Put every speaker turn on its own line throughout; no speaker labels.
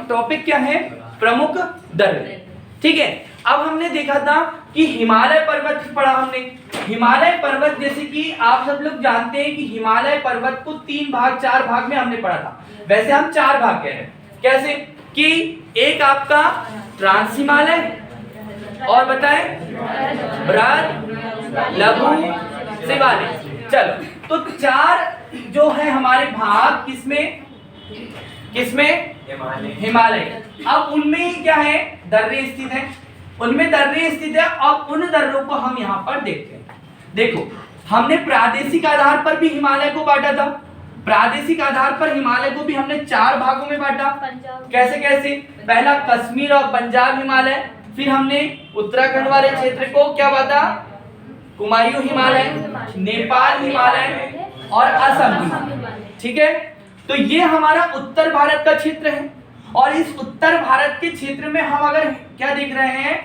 Topic क्या है? प्रमुख दर्रे। ठीक है, अब हमने देखा था कि हिमालय पर्वत पढ़ा हमने। हिमालय पर्वत जैसे कि आप सब लोग जानते हैं कि हिमालय पर्वत को 3 भाग 4 भाग में हमने पढ़ा था। वैसे हम 4 भाग कह रहे हैं। कैसे कि एक आपका ट्रांस हिमालय, और बताएं बृहद, लघु, शिवालिक। चलो, तो 4 जो है हमारे भाग किसमें हिमालय। अब उनमें क्या है? दर्रे स्थित है, उनमें दर्रे स्थित है। अब उन दर्रों को हम यहाँ पर देखते हैं। देखो, हमने प्रादेशिक आधार पर भी हिमालय को बांटा था। प्रादेशिक आधार पर हिमालय को भी हमने 4 भागों में बांटा। कैसे कैसे? पहला कश्मीर और पंजाब हिमालय, फिर हमने उत्तराखंड वाले क्षेत्र को क्या बांटा? कुमायूं हिमालय, नेपाल हिमालय और असम हिमालय। ठीक है, तो ये हमारा उत्तर भारत का क्षेत्र है। और इस उत्तर भारत के क्षेत्र में हम अगर क्या देख रहे हैं?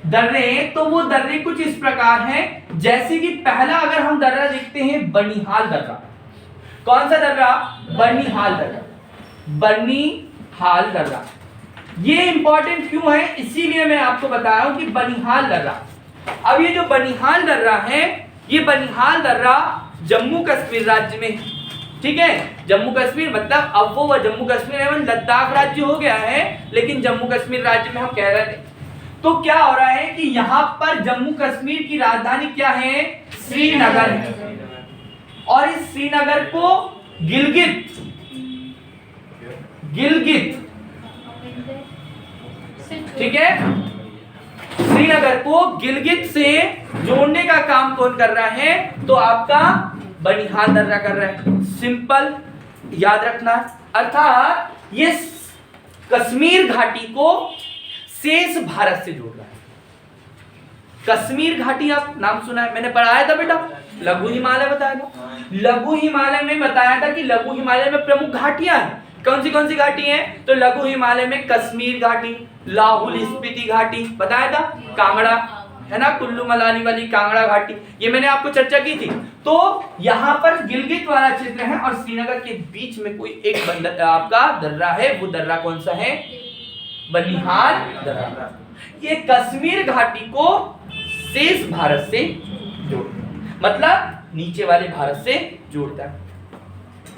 दर्रे। तो वो दर्रे कुछ इस प्रकार हैं, जैसे कि पहला अगर हम दर्रा देखते हैं बनिहाल दर्रा। कौन सा दर्रा? बनिहाल दर्रा। बनिहाल दर्रा ये इंपॉर्टेंट क्यों है? इसीलिए मैं आपको बताया हूं कि बनिहाल दर्रा। अब ये जो बनिहाल दर्रा है, ये बनिहाल दर्रा जम्मू कश्मीर राज्य में, ठीक है, जम्मू कश्मीर मतलब अब वो जम्मू कश्मीर एवं लद्दाख राज्य हो गया है, लेकिन जम्मू कश्मीर राज्य में हम कह रहे थे। तो क्या हो रहा है कि यहाँ पर जम्मू कश्मीर की राजधानी क्या है? श्रीनगर है। और इस श्रीनगर को गिलगित ठीक है, श्रीनगर को गिलगित से जोड़ने का काम कौन कर रहा है? तो आपका बनिहाल दर्रा कर रहा है। सिंपल याद रखना, अर्थात ये कश्मीर घाटी को शेष भारत से जोड़ रहा है। कश्मीर घाटी आप नाम सुना है? मैंने पढ़ाया था बेटा, लघु हिमालय बताया था। लघु हिमालय में बताया था कि लघु हिमालय में प्रमुख घाटियां हैं। कौन सी घाटी हैं? तो लघु हिमालय में कश्मीर घाटी, लाहौल स्पीति घाटी बताया था, कांगड़ा है ना, कुल्लू मनाली वाली कांगड़ा घाटी, ये मैंने आपको चर्चा की थी। तो यहाँ पर गिलगित वाला क्षेत्र है और श्रीनगर के बीच में कोई एक आपका दर्रा है। वो दर्रा कौन सा है? बनिहाल दर्रा। ये कश्मीर घाटी को शेष भारत से जोड़ता, मतलब नीचे वाले भारत से जोड़ता है।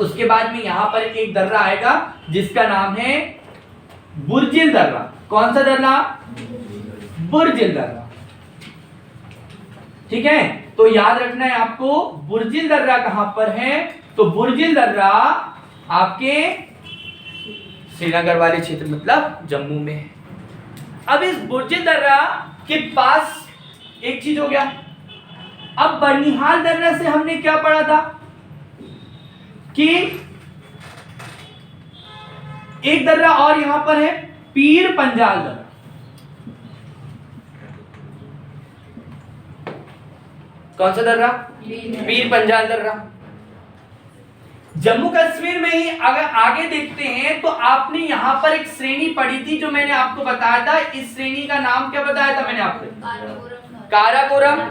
उसके बाद में यहाँ पर एक दर्रा आएगा जिसका नाम है बुर्जिल दर्रा। कौन सा दर्रा? बुर्जिल दर्रा। ठीक है, तो याद रखना है आपको, बुर्जिल दर्रा कहां पर है? तो बुर्जिल दर्रा आपके श्रीनगर वाले क्षेत्र मतलब जम्मू में है। अब इस बुर्जिल दर्रा के पास एक चीज हो गया। अब बनिहाल दर्रा से हमने क्या पढ़ा था कि एक दर्रा और यहां पर है, पीर पंजाल दर्रा। कौन सा दर्रा? पीर पंजाल दर्रा। जम्मू कश्मीर में ही अगर आगे देखते हैं तो आपने यहां पर एक श्रेणी पढ़ी थी जो मैंने आपको बताया था। इस श्रेणी का नाम क्या बताया था मैंने आपको? काराकोरम,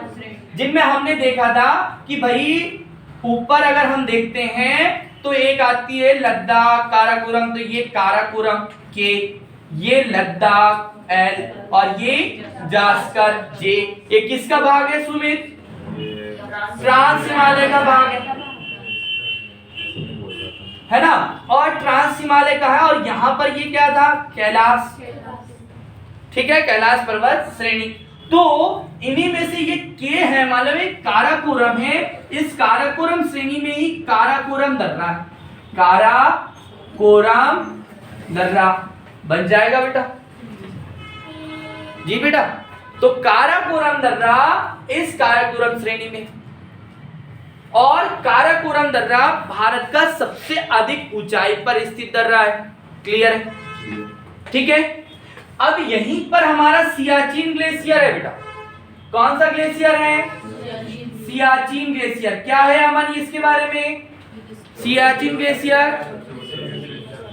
जिनमें हमने देखा था कि भाई ऊपर अगर हम देखते हैं तो एक आती है लद्दाख काराकोरम, तो ये काराकोरम के, ये लद्दाख एल और ये जास्कर जे। ये किसका भाग है सुमित? ट्रांस हिमालय का भाग है ना, और ट्रांस हिमालय का है। और यहां पर ये क्या था? कैलाश, ठीक है, कैलाश पर्वत श्रेणी। तो इन्हीं में से ये के है, मतलब एक काराकोरम है। इस काराकोरम श्रेणी में ही काराकोरम दर्रा है। काराकोरम दर्रा बन जाएगा बेटा जी बेटा। तो काराकोरम दर्रा इस काराकोरम श्रेणी में, और काराकोरम दर्रा भारत का सबसे अधिक ऊंचाई पर स्थित दर्रा है। क्लियर है? ठीक है, अब यहीं पर हमारा सियाचिन ग्लेशियर है बेटा। कौन सा ग्लेशियर है? सियाचिन ग्लेशियर। क्या है अमन इसके बारे में? सियाचिन ग्लेशियर,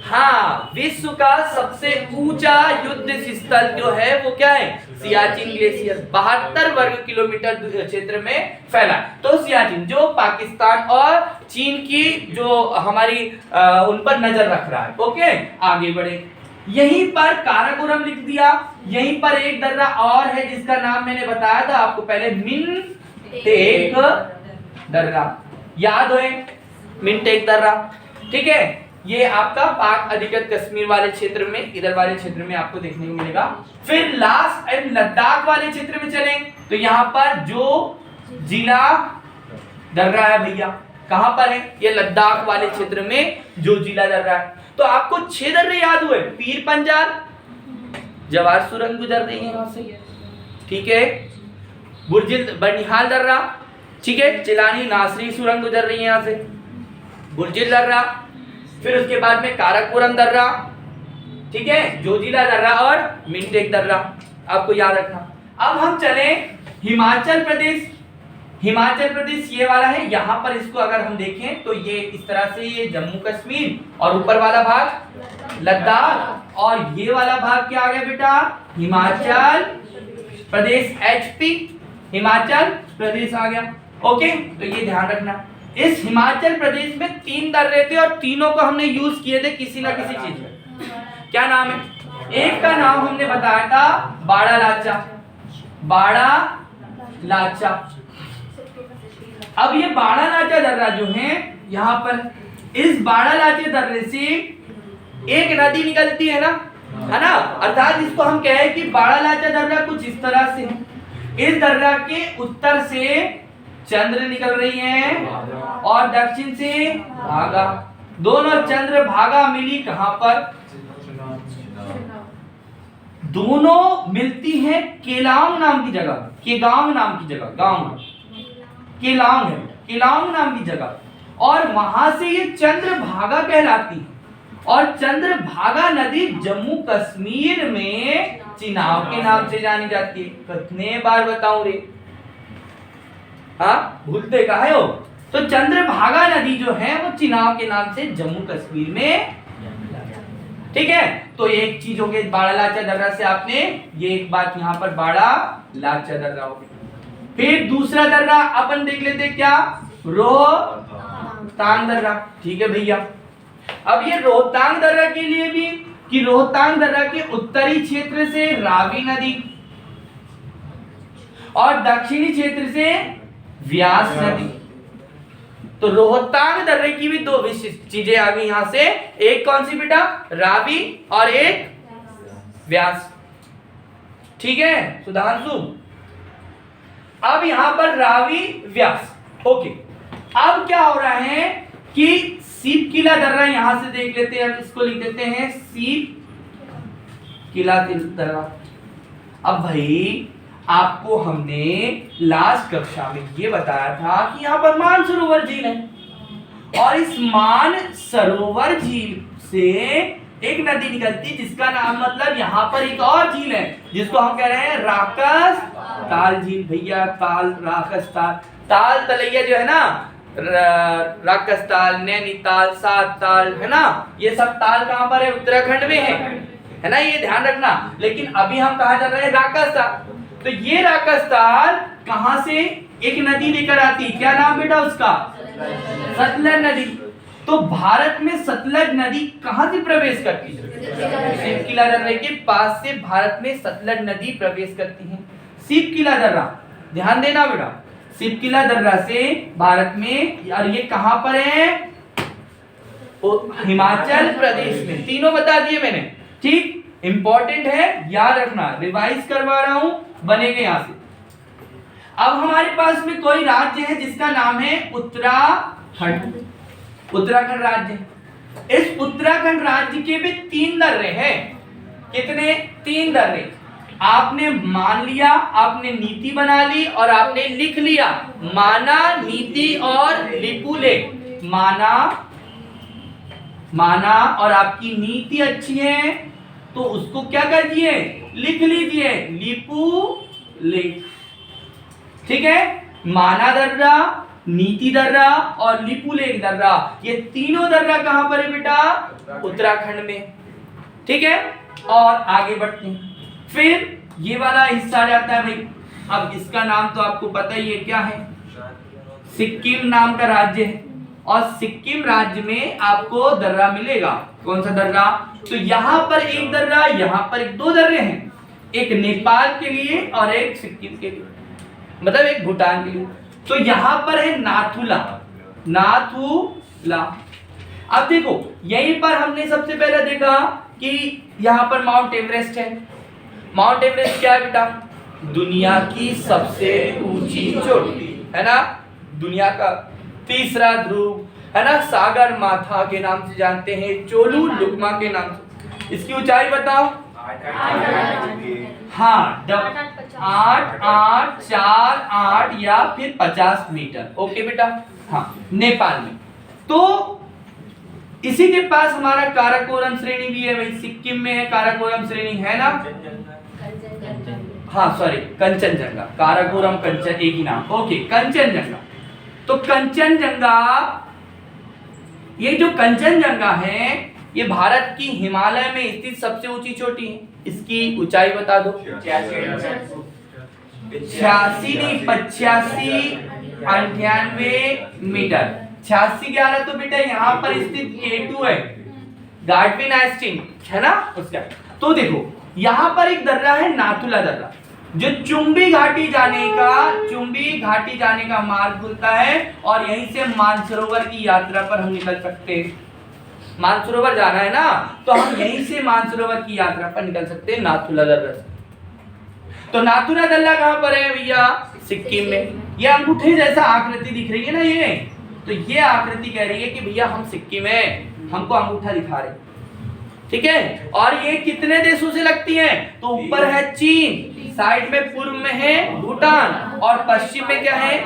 हाँ, विश्व का सबसे ऊंचा युद्ध स्थल जो है वो क्या है? सियाचिन ग्लेशियर। 72 वर्ग किलोमीटर क्षेत्र में फैला। तो सियाचिन जो पाकिस्तान और चीन की जो हमारी उन पर नजर रख रहा है। ओके, आगे बढ़े। यहीं पर काराकोरम लिख दिया। यहीं पर एक दर्रा और है जिसका नाम मैंने बताया था आपको पहले, मिनटेक दर्रा, याद है मिनटेक दर्रा। ठीक है, ये आपका पाक अधिकृत कश्मीर वाले क्षेत्र में, इधर वाले क्षेत्र में आपको देखने को मिलेगा। फिर लास्ट एंड लद्दाख वाले क्षेत्र में चलें तो यहाँ पर जो जिला दर्रा है भैया, कहां पर है? ये लद्दाख वाले क्षेत्र में जो जिला दर्रा है। तो आपको 6 दर्रे याद हुए, पीर पंजाल, जवार सुरंग गुजर रही है यहां से, ठीक है, बुर्जिल बनिहाल दर्रा, ठीक है, चिलानी नासरी सुरंग गुजर रही है यहां से, बुर्जिल दर्रा, फिर उसके बाद में काराकोरम दर्रा, ठीक है, जोजिला दर्रा और मिनटेक दर्रा, आपको याद रखना। अब हम चले हिमाचल प्रदेश। हिमाचल प्रदेश ये वाला है, यहां पर इसको अगर हम देखें तो ये इस तरह से, ये जम्मू कश्मीर और ऊपर वाला भाग लद्दाख, और ये वाला भाग क्या आ गया बेटा? हिमाचल प्रदेश, एचपी हिमाचल प्रदेश आ गया। ओके, तो ये ध्यान रखना। इस हिमाचल प्रदेश में 3 दर्रे थे और तीनों को हमने यूज किए थे किसी ना किसी चीज में। क्या नाम है? एक का नाम हमने बताया था बाड़ा लाचा, बाड़ा लाचा। अब ये बाड़ा लाचा दर्रा जो है, यहाँ पर इस बाड़ा लाचे दर्रे से एक नदी निकलती है ना, है ना, अर्थात इसको हम कहें कि बाड़ा लाचा दर्रा कुछ इस तरह से है। इस दर्रा के उत्तर से चंद्र निकल रही है और दक्षिण से भागा, दोनों चंद्र भागा मिली कहां पर? दोनों मिलती है केलांग नाम की जगह, केगांव नाम की जगह, गांव केलांग है, केलांग नाम की जगह, और वहां से ये चंद्र भागा कहलाती है। और चंद्र भागा नदी जम्मू कश्मीर में चिनाब के नाम से जानी जाती है। कितने बार बताऊं रे, हाँ भूलते कहा है हो। तो चंद्रभागा नदी जो है वो चिनाब के नाम से जम्मू कश्मीर में, ठीक है। तो एक चीज हो गई बाड़ा लाचा दर्रा से, आपने ये एक बात यहाँ पर बाड़ा लाचा दर्रा हो गया। फिर दूसरा दर्रा अपन देख लेते क्या? रोहतांग दर्रा, ठीक है भैया। अब ये रोहतांग दर्रा के लिए भी कि रोहतांग दर्रा के उत्तरी क्षेत्र से रावी नदी और दक्षिणी क्षेत्र से व्यास नदी। तो रोहतांग दर्रे की भी 2 विशिष्ट चीजें आ गई यहां से, एक कौन सी बेटा? रावी और एक व्यास, ठीक है सुधांशु। अब यहां पर रावी व्यास, ओके। अब क्या हो रहा है कि सीप किला दर्रा यहां से देख लेते हैं, इसको लिख देते हैं सीप किला दर्रा। अब भाई आपको हमने लास्ट कक्षा में ये बताया था कि यहाँ पर मानसरोवर झील है, और इस मानसरोवर झील से एक नदी निकलती जिसका नाम, मतलब यहाँ पर एक और झील है जिसको हम कह रहे हैं राकस ताल झील। भैया ताल, राकस ताल, ताल तलैया जो है ना, राकस ताल, नैनीताल, सात ताल, है ना, ये सब ताल कहाँ पर है? उत्तराखंड में है ना, ये ध्यान रखना। लेकिन अभी हम कहा जा रहे हैं राकस ताल। तो ये राकस ताल कहां से एक नदी लेकर आती है, क्या नाम बेटा उसका? सतलज नदी। तो भारत में सतलज नदी कहां से प्रवेश करती है? सीप किला दर्रे के पास से भारत में सतलज नदी प्रवेश करती है। सीप किला दर्रा, ध्यान देना बेटा, सीप किला दर्रा से भारत में, और ये कहां पर है? हिमाचल प्रदेश में। तीनों बता दिए मैंने, ठीक, इंपॉर्टेंट है, याद रखना, रिवाइज करवा रहा हूं, बनेंगे यहां से। अब हमारे पास में कोई राज्य है जिसका नाम है उत्तराखंड। उत्तराखंड राज्य, इस उत्तराखंड राज्य के भी 3 दर्रे हैं। कितने? 3 दर्रे। आपने मान लिया, आपने नीति बना ली और आपने लिख लिया, माना, नीति और लिपुले। माना और आपकी नीति अच्छी है तो उसको क्या कर दिए? लिख लीजिए, लिपु लेख, ठीक है। माना दर्रा, नीति दर्रा और लिपुलेख दर्रा, ये तीनों दर्रा कहां पर है बेटा? उत्तराखंड में, ठीक है। और आगे बढ़ते हैं, फिर ये वाला हिस्सा जाता है भाई। अब इसका नाम तो आपको पता ही है, क्या है? सिक्किम नाम का राज्य है, और सिक्किम राज्य में आपको दर्रा मिलेगा कौन सा दर्रा? तो यहाँ पर एक दर्रा, यहाँ पर एक, दो दर्रे हैं, एक नेपाल के लिए और एक सिक्किम के लिए, मतलब एक भूटान के लिए। तो यहाँ पर है नाथुला, नाथुला। अब देखो यहीं पर हमने सबसे पहले देखा कि यहाँ पर माउंट एवरेस्ट है। माउंट एवरेस्ट क्या है बेटा? दुनिया की सबसे ऊंची चोटी है ना, दुनिया का तीसरा ध्रुव है ना, सागर माथा के नाम से जानते हैं, चोलू लुकमा के नाम से। इसकी ऊंचाई बताओ। हाँ, 8, 8, 4, 8 या फिर 50 मीटर। ओके बेटा। हाँ, नेपाल में। तो इसी के पास हमारा काराकोरम श्रेणी भी है भाई, सिक्किम में है काराकोरम श्रेणी, है ना? हाँ सॉरी, कंचनजंगा, काराकोरम कंचन एक ही नाम। ओके, कंचनजंगा। तो कंचनजंगा, ये जो कंचनजंगा है ये भारत की हिमालय में स्थित सबसे ऊंची चोटी है। इसकी ऊंचाई बता दो। 86 नहीं, 85, 98 मीटर। 86 11 तो बेटा यहाँ पर स्थित K2 है, गार्डविन आइंस्टीन है ना उसका। तो देखो यहाँ पर एक दर्रा है नाथुला दर्रा, जो चुंबी घाटी जाने का मार्ग खुलता है और यहीं से मानसरोवर की यात्रा पर हम निकल सकते हैं। मानसरोवर जाना है ना, तो हम यहीं से मानसरोवर की यात्रा पर निकल सकते हैं नाथुला दर्रा से। तो नाथुला दर्रा कहाँ पर है भैया? सिक्किम में। ये अंगूठे जैसा आकृति दिख रही है ना ये, तो ये आकृति कह रही है कि भैया हम सिक्किम है, हमको अंगूठा दिखा रहे, ठीक है। और ये कितने देशों से लगती है? तो ऊपर है चीन, साइड में पूर्व में है भूटान और पश्चिम में क्या है?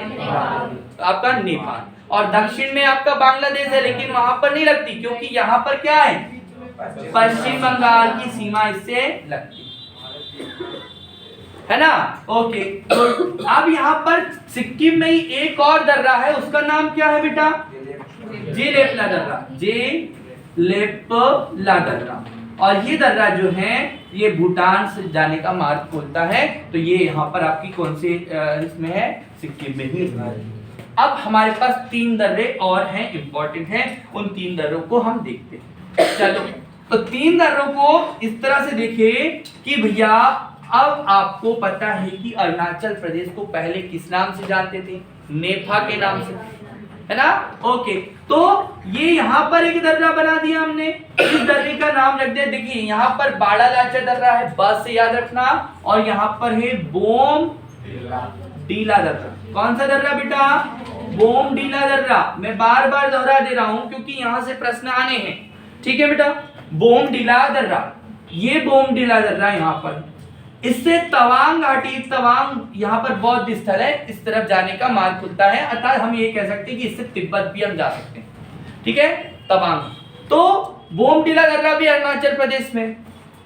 आपका नेपाल, और दक्षिण में आपका बांग्लादेश है, लेकिन वहां पर नहीं लगती क्योंकि यहाँ पर क्या है? पश्चिम बंगाल की सीमा इससे लगती है ना। ओके, तो अब यहाँ पर सिक्किम में ही एक और दर्रा है, उसका नाम क्या है बेटा? जेलेपला दर्रा, जेलेपला दर्रा। और ये दर्रा जो है ये भूटान से जाने का मार्ग खोलता है। तो ये यहाँ पर आपकी कौन से इसमें है? सिक्किम में ही। अब हमारे पास 3 दर्रे और हैं, इंपॉर्टेंट हैं, उन 3 दर्रों को हम देखते हैं। चलो, तो 3 दर्रों को इस तरह से देखिए कि भैया अब आपको पता है कि अरुणाचल प्रदेश को पहले किस नाम से जानते थे? नेफा के नाम से, है ना। ओके, तो ये यहाँ पर एक दर्रा बना दिया हमने, इस दर्रे का नाम रख दिया। देखिए यहाँ पर बाड़ा लाचा दर्रा है, बस से याद रखना, और यहाँ पर है बोम डीला दर्रा। कौन सा दर्रा बेटा? बोम डीला दर्रा। मैं बार बार दोहरा दे रहा हूं क्योंकि यहाँ से प्रश्न आने हैं, ठीक है बेटा। बोम डीला दर्रा, ये बोम डीला दर्रा यहाँ पर, इससे तवांग घाटी, तवांग यहाँ पर बौद्ध स्थल है, इस तरफ जाने का मार्ग खुलता है। अर्थात हम ये कह सकते हैं कि इससे तिब्बत भी हम जा सकते हैं, ठीक है, तवांग। तो बोमडिला दर्रा भी अरुणाचल प्रदेश में।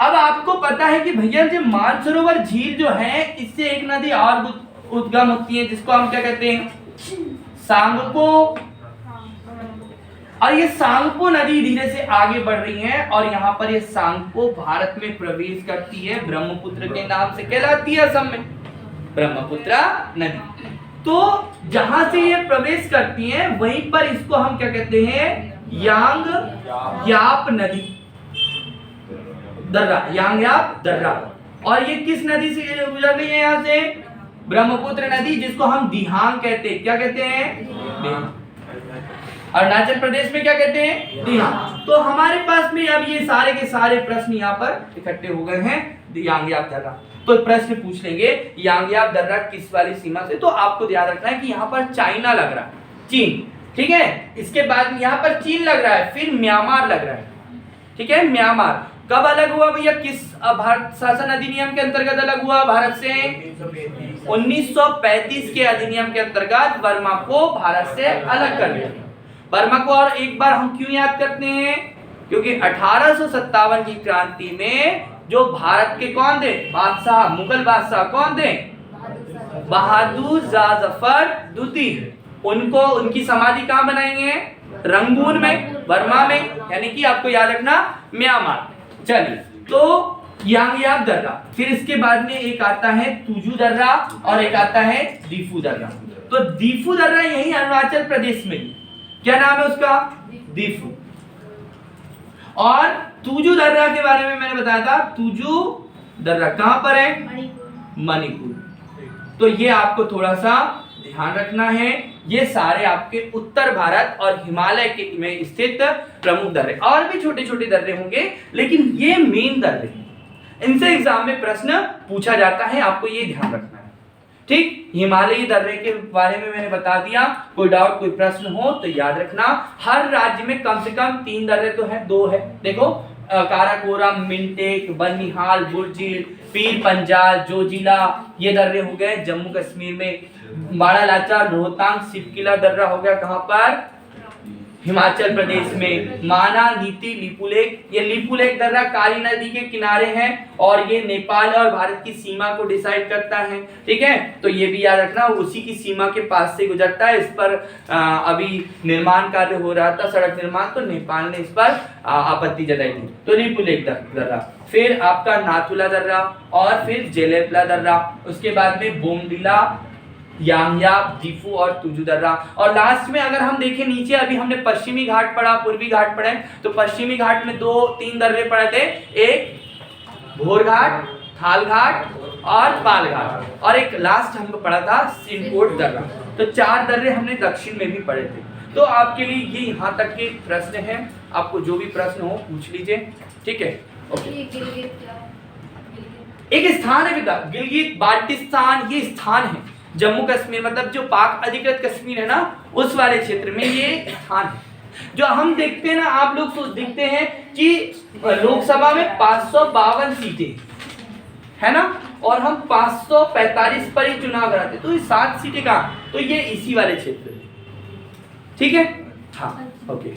अब आपको पता है कि भैया जो मानसरोवर झील जो है, इससे एक नदी और उद्गम होती है जिसको हम क्या कहते हैं? सांगपो। और ये सांगपो नदी धीरे से आगे बढ़ रही है और यहाँ पर ये सांगपो भारत में प्रवेश करती है, ब्रह्मपुत्र के नाम से कहलाती है असम में, ब्रह्मपुत्र नदी। तो जहां से ये प्रवेश करती है वहीं पर इसको हम क्या कहते हैं? यांग याप नदी दर्रा, यांग याप दर्रा। और ये किस नदी से गुजर रही है? यहाँ से ब्रह्मपुत्र नदी, जिसको हम दिहांग कहते हैं। क्या कहते हैं? अरुणाचल प्रदेश में क्या कहते हैं? दिहांग। तो हमारे पास में अब ये सारे के सारे प्रश्न यहाँ पर इकट्ठे हो गए हैं यांगयाप दर्रा। तो प्रश्न पूछ लेंगे यांगयाप दर्रा किस वाली सीमा से, तो आपको याद रखना है कि यहाँ पर चाइना लग रहा है, चीन, ठीक है। इसके बाद यहाँ पर चीन लग रहा है, फिर म्यांमार लग रहा है, ठीक है। म्यांमार कब अलग हुआ भैया? किस भारत शासन अधिनियम के अंतर्गत अलग हुआ भारत से? 1935 के अधिनियम के अंतर्गत बर्मा को भारत से अलग कर दिया। बर्मा को और एक बार हम क्यों याद करते हैं? क्योंकि 1857 की क्रांति में जो भारत के कौन थे बादशाह, मुगल बादशाह कौन थे? बहादुर शाह जफर द्वितीय। उनको, उनकी समाधि कहाँ बनाई है? रंगून में, बर्मा में, यानी कि आपको याद रखना म्यांमार। चलिए, तो यांगयाप दर्रा, फिर इसके बाद में एक आता है तुजू दर्रा और एक आता है दीफू दर्रा। तो दीफू दर्रा यही अरुणाचल प्रदेश में, क्या नाम है उसका? दीफू। और तुजू दर्रा के बारे में मैंने बताया था, तुजू दर्रा कहां पर है? मणिपुर। तो ये आपको थोड़ा सा ध्यान रखना है, ये सारे आपके उत्तर भारत और हिमालय के में स्थित प्रमुख दर्रे, और भी छोटे छोटे दर्रे होंगे लेकिन ये मेन दर्रे, इनसे एग्जाम में प्रश्न पूछा जाता है, आपको ये ध्यान रखना है। ठीक, हिमालयी दर्रे के बारे में मैंने बता दिया, कोई डाउट कोई प्रश्न हो तो याद रखना। हर राज्य में कम से कम 3 दर्रे तो है, 2 है, देखो काराकोरम, मिंटेक, बनिहाल, बुर्जिल, पीर पंजाल, जोजिला, ये दर्रे हो गए जम्मू कश्मीर में। बाड़ा लाचा, रोहतांग, सिपकिला दर्रा हो गया कहां पर? हिमाचल प्रदेश में। माना, नीति, लिपुलेख, ये लिपुलेख दर्रा काली नदी के किनारे है और ये नेपाल और भारत की सीमा को डिसाइड करता है, ठीक है, तो ये भी याद रखना, उसी की सीमा के पास से गुजरता है। इस पर अभी निर्माण कार्य हो रहा था, सड़क निर्माण, तो नेपाल ने इस पर आपत्ति जताई थी। तो लिपुलेख दर्रा, फिर आपका नाथुला दर्रा, और फिर जेलेपला दर्रा, उसके बाद में बोमडिला, यामयाब, जीफू और तुजू दर्रा। और लास्ट में अगर हम देखें नीचे, अभी हमने पश्चिमी घाट पढ़ा, पूर्वी घाट पढ़े, तो पश्चिमी घाट में 2-3 दर्रे पढ़े थे, एक भोर घाट, थाल घाट और पाल घाट, और एक लास्ट हमको पढ़ा था सिनकोट दर्रा। तो 4 दर्रे हमने दक्षिण में भी पढ़े थे। तो आपके लिए ये यहाँ तक के प्रश्न हैं, आपको जो भी प्रश्न हो पूछ लीजिए, ठीक है। ओके, एक स्थान है बेटा गिलगित बाल्टिस्तान, ये स्थान है जम्मू कश्मीर, मतलब जो पाक अधिकृत कश्मीर है ना, उस वाले क्षेत्र में ये स्थान है। जो हम देखते हैं ना, आप लोग सोच देखते हैं कि लोकसभा में 552 सीटें है ना, और हम 545 पर ही चुनाव कराते, तो ये 7 सीटें कहाँ? तो ये इसी वाले क्षेत्र में, ठीक है। हाँ, ओके।